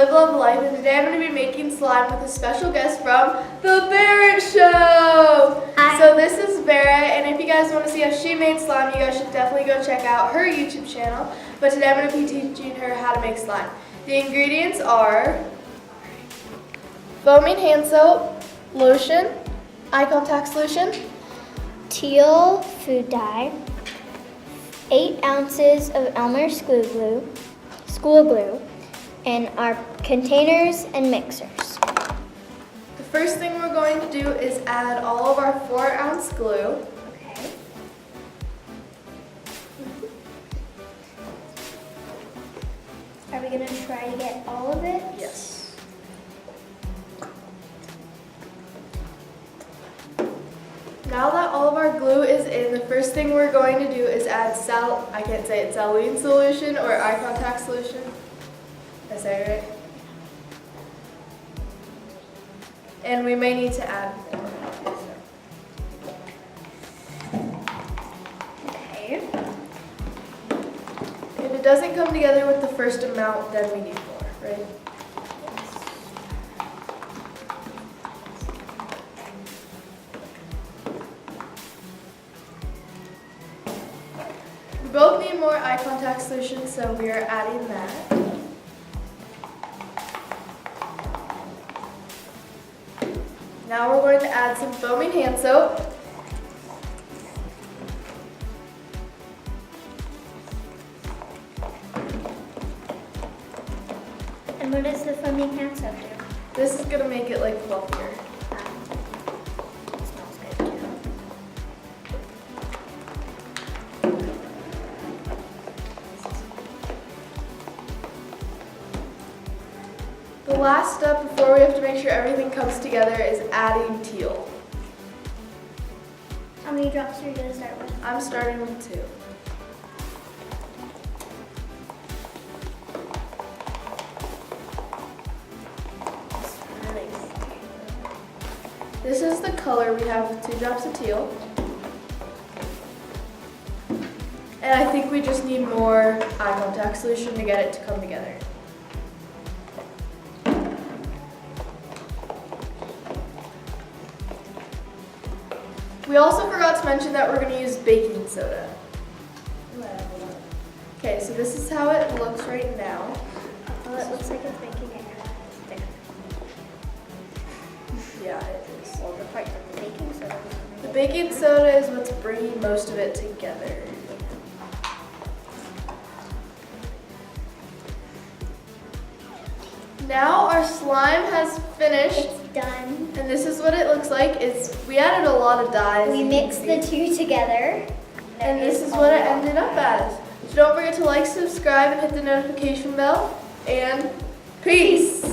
Live, Love, Life, and today I'm going to be making slime with a special guest from The Barrett Show! Hi. So this is Barrett, and if you guys want to see how she made slime, you guys should definitely go check out her YouTube channel. But today I'm going to be teaching her how to make slime. The ingredients are foaming hand soap, lotion, eye contact solution, Teal food dye, 8 ounces of Elmer's school glue, and our containers and mixers. The first thing we're going to do is add all of our 4-ounce glue. Okay. Are we going to try to get all of it? Yes. Now that all of our glue is in, the first thing we're going to do is add saline solution or eye contact solution. Did I say it right? And we may need to add more. Okay. If it doesn't come together with the first amount, then we need more, right? We both need more eye contact solution, so we are adding that. Now we're going to add some foaming hand soap. And what does the foaming hand soap do? This is going to make it like fluffier. It smells good too. The last step before we have to make sure everything comes together is adding teal. How many drops are you going to start with? I'm starting with 2. This is the color we have with 2 drops of teal. And I think we just need more eye contact solution to get it to come together. We also forgot to mention that we're going to use baking soda. Okay, so this is how it looks right now. Well, it looks like it's making it thicker. Yeah, it is. Well, the part of the baking soda. The baking soda is what's bringing most of it together. Now our slime has finished. It's done. And this is what it looks like. We added a lot of dyes. We mixed the 2 together. And this is what it ended up as. So don't forget to like, subscribe, and hit the notification bell. And peace!